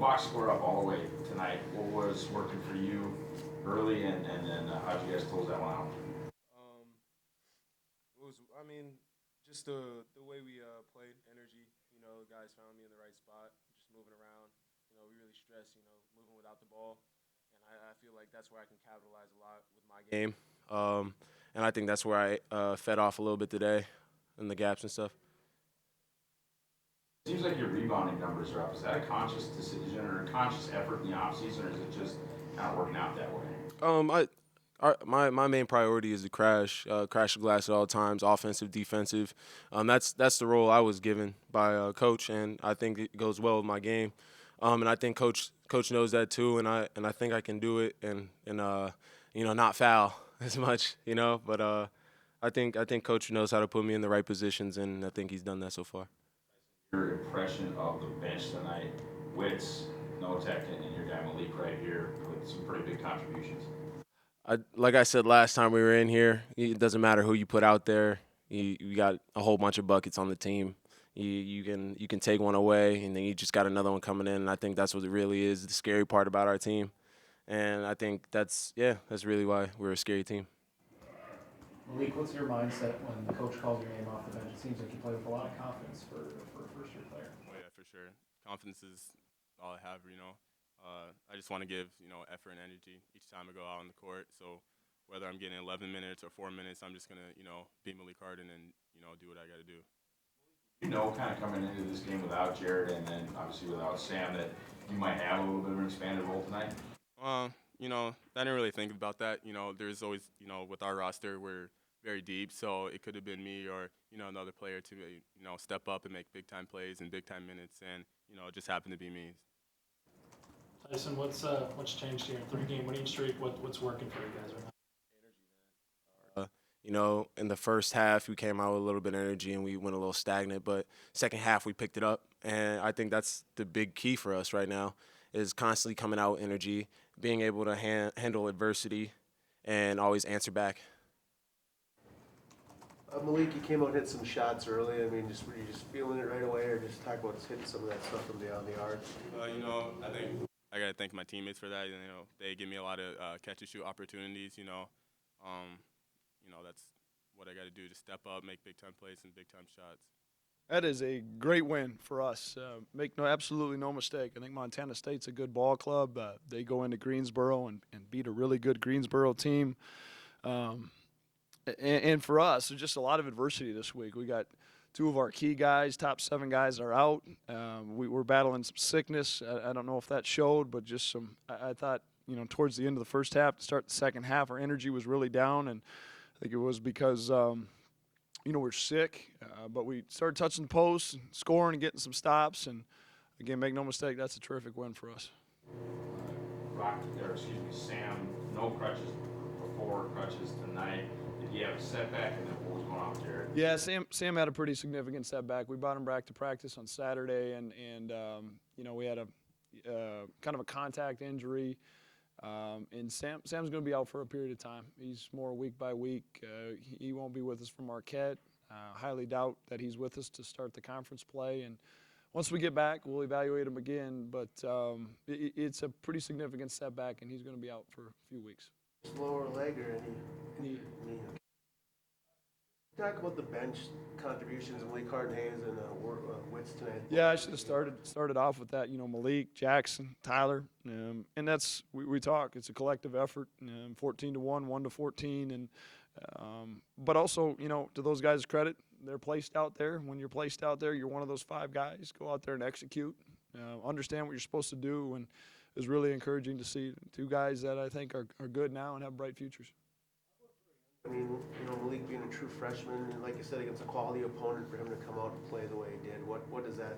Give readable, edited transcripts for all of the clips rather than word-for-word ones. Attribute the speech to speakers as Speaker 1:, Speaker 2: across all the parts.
Speaker 1: box score up all the way tonight. What was working for you early, and then how'd you guys close that one out?
Speaker 2: It was, I mean, just the way we played, energy. You know, guys found me in the right spot, just moving around. You know, we really stress, you know, moving without the ball, and I feel like that's where I can capitalize a lot with my game. And I think that's where I fed off a little bit today, in the gaps and stuff.
Speaker 1: Seems like your rebounding numbers are up. Is that a conscious decision or a conscious effort in the offseason, or is it just kind of working out that way?
Speaker 2: I my main priority is to crash the glass at all times, offensive, defensive. That's the role I was given by coach, and I think it goes well with my game. And I think coach knows that too, and I think I can do it and you know, not foul as much, you know. But I think coach knows how to put me in the right positions, and I think he's done that so far.
Speaker 1: Your impression of the bench tonight, Wits, Notek, and your guy Maleek right here with some pretty big contributions.
Speaker 2: Like I said last time we were in here, it doesn't matter who you put out there. You got a whole bunch of buckets on the team. You can take one away, and then you just got another one coming in. And I think that's what it really is, the scary part about our team. And I think that's really why we're a scary team.
Speaker 3: Maleek, what's your mindset when the coach calls your name off the bench? It seems like you play with a lot of confidence for a first-year player.
Speaker 4: Oh yeah, for sure. Confidence is all I have. You know, I just want to give effort and energy each time I go out on the court. So whether I'm getting 11 minutes or 4 minutes, I'm just gonna be Maleek Harden and do what I got to do.
Speaker 1: You know, kind of coming into this game without Jared and then obviously without Sam, that you might have a little bit of an expanded role tonight.
Speaker 4: I didn't really think about that. There's always, with our roster, we're very deep, so it could have been me or another player to step up and make big time plays and big time minutes, and it just happened to be me.
Speaker 3: Tyson, what's changed here? 3-game winning streak. What's working for you guys right now?
Speaker 2: In the first half, we came out with a little bit of energy and we went a little stagnant, but second half we picked it up, and I think that's the big key for us right now is constantly coming out with energy, being able to handle adversity, and always answer back.
Speaker 5: Maleek, you came out and hit some shots early. I mean, were you just feeling it right away, or just talk about hitting some of that stuff from beyond the arc?
Speaker 4: I think I gotta thank my teammates for that. They give me a lot of catch and shoot opportunities. That's what I got to do to step up, make big time plays and big time shots.
Speaker 6: That is a great win for us. Absolutely no mistake. I think Montana State's a good ball club. They go into Greensboro and beat a really good Greensboro team. And for us, there's just a lot of adversity this week. We got two of our key guys, top 7 guys are out. We're battling some sickness. I don't know if that showed, but just some. I thought, towards the end of the first half, to start the second half, our energy was really down, and I think it was because we're sick, but we started touching the posts, and scoring, and getting some stops. And again, make no mistake, that's a terrific win for us.
Speaker 1: Sam, no crutches before, crutches tonight. Did you have a setback, and then what was going on with Jared?
Speaker 6: Yeah, Sam had a pretty significant setback. We brought him back to practice on Saturday, and we had a kind of a contact injury. And Sam's going to be out for a period of time. He's more week by week. He won't be with us for Marquette. Highly doubt that he's with us to start the conference play. And once we get back, we'll evaluate him again. But it's a pretty significant setback, and he's going to be out for a few weeks.
Speaker 5: Lower leg or any? Talk about the bench contributions of Maleek Harden-Hayes and Wits tonight.
Speaker 6: Yeah, I should have started off with that. Maleek, Jackson, Tyler, and that's we talk. It's a collective effort. 14-1, 1-14, and but also to those guys' credit, they're placed out there. When you're placed out there, you're one of those 5 guys. Go out there and execute. Understand what you're supposed to do, and it's really encouraging to see 2 guys that I think are good now and have bright futures.
Speaker 5: I mean, Maleek being a true freshman, and like you said, against a quality opponent, for him to come out and play the way he did, what does that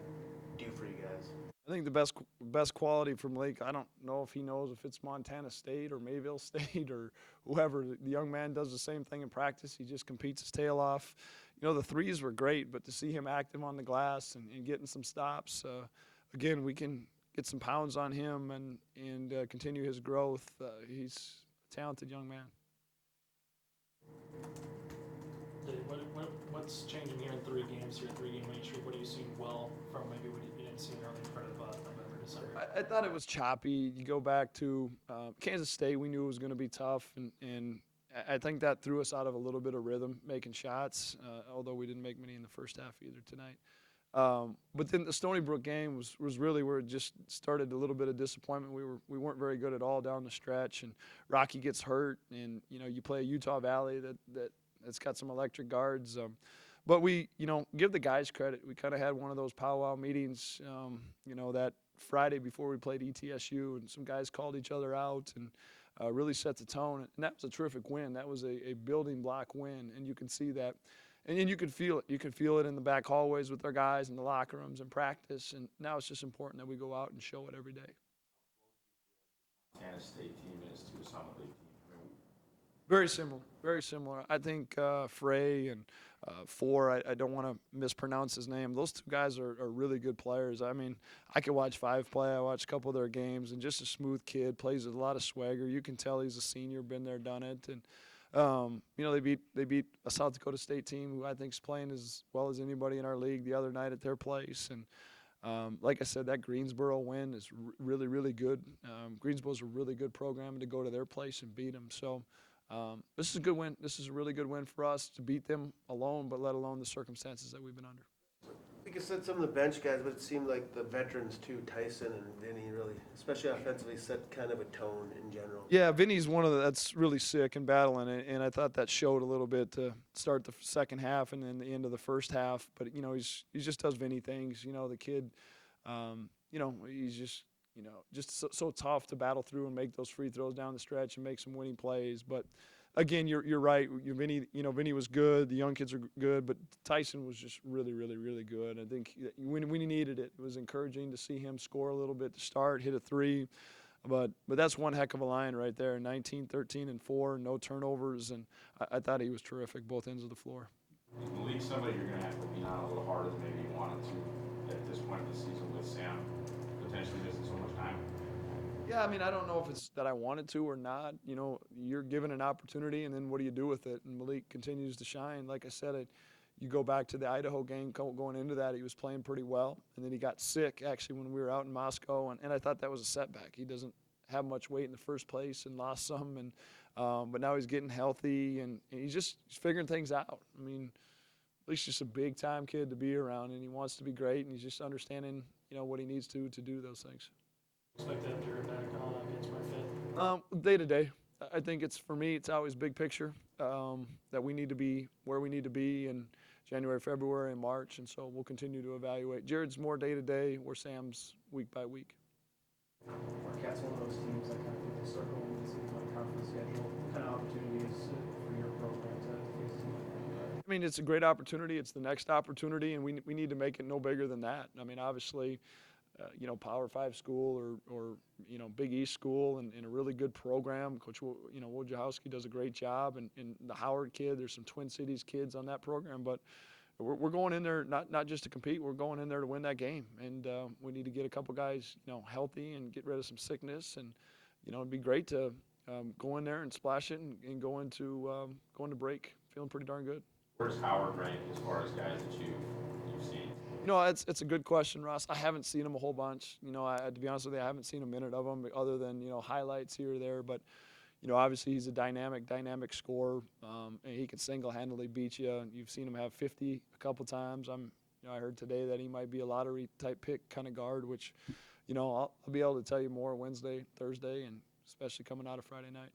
Speaker 5: do for you guys?
Speaker 6: I think the best quality from Maleek, I don't know if he knows if it's Montana State or Mayville State or whoever. The young man does the same thing in practice. He just competes his tail off. The threes were great, but to see him active on the glass and getting some stops, again, we can get some pounds on him and continue his growth. He's a talented young man.
Speaker 3: What's changing here in 3 games here, 3-game winning streak? What are you seeing well from maybe what you didn't see in early part of November? December?
Speaker 6: I thought it was choppy. You go back to Kansas State, we knew it was going to be tough, and I think that threw us out of a little bit of rhythm making shots, although we didn't make many in the first half either tonight. But then the Stony Brook game was really where it just started a little bit of disappointment. We weren't very good at all down the stretch, and Rocky gets hurt, and you play a Utah Valley that's got some electric guards. But we give the guys credit. We kind of had one of those powwow meetings, that Friday before we played ETSU, and some guys called each other out and really set the tone. And that was a terrific win. That was a building block win, and you can see that. And then you could feel it. You could feel it in the back hallways with our guys in the locker rooms and practice. And now it's just important that we go out and show it every day.
Speaker 1: Kansas State team is to a Summit League team. I mean,
Speaker 6: Very similar. Very similar. I think Frey and Four, I don't want to mispronounce his name. Those two guys are really good players. I mean, I could watch Five play. I watched a couple of their games, and just a smooth kid, plays with a lot of swagger. You can tell he's a senior, been there, done it. And they beat a South Dakota State team who I think is playing as well as anybody in our league the other night at their place. And like I said, that Greensboro win is really, really good. Greensboro's a really good program to go to their place and beat them. So this is a good win. This is a really good win for us to beat them alone, but let alone the circumstances that we've been under.
Speaker 5: Like you said, some of the bench guys, but it seemed like the veterans too, Tyson and Vinny, really, especially offensively, set kind of a tone in general.
Speaker 6: Yeah, Vinny's one of that's really sick and battling, and I thought that showed a little bit to start the second half and then the end of the first half. But he just does Vinny things. The kid, he's just so tough to battle through and make those free throws down the stretch and make some winning plays. But again, you're right. Vinny was good. The young kids are good, but Tyson was just really, really, really good. I think when we needed it, it was encouraging to see him score a little bit to start, hit a three. But that's one heck of a line right there. 19, 13, and 4, no turnovers, and I thought he was terrific both ends of the floor.
Speaker 1: is Maleek somebody you're going to have to lean on a little harder than maybe you wanted to at this point of the season with Sam potentially missing so much time?
Speaker 6: Yeah, I mean, I don't know if it's that I wanted to or not. You're given an opportunity, and then what do you do with it? And Maleek continues to shine. Like I said, you go back to the Idaho game, going into that, he was playing pretty well. And then he got sick, actually, when we were out in Moscow, and I thought that was a setback. He doesn't have much weight in the first place and lost some, but now he's getting healthy, and he's figuring things out. I mean, at least just a big-time kid to be around, and he wants to be great, and he's just understanding, what he needs to do those things.
Speaker 3: Expect to have Jared back on against my fit.
Speaker 6: Day to day. I think for me, it's always big picture, that we need to be where we need to be in January, February, and March, and so we'll continue to evaluate. Jared's more day to day, where Sam's week by week.
Speaker 3: Marquette's one of those teams that kind of people start going into the conference schedule. What kind of opportunities for your program to face a team like that?
Speaker 6: I mean, it's a great opportunity. It's the next opportunity, and we need to make it no bigger than that. I mean, obviously, Power 5 school or Big East school and a really good program. Coach, Wojciechowski does a great job, and the Howard kid, there's some Twin Cities kids on that program, but we're going in there not just to compete, we're going in there to win that game, and we need to get a couple guys, healthy and get rid of some sickness, and, it'd be great to go in there and splash it and go into break feeling pretty darn good.
Speaker 1: Where's Howard rank as far as guys that you've seen?
Speaker 6: It's a good question, Ross. I haven't seen him a whole bunch. To be honest with you, I haven't seen a minute of him other than, highlights here or there. But, obviously he's a dynamic scorer. And he can single-handedly beat you. You've seen him have 50 a couple times. I heard today that he might be a lottery-type pick kind of guard, which, I'll be able to tell you more Wednesday, Thursday, and especially coming out of Friday night.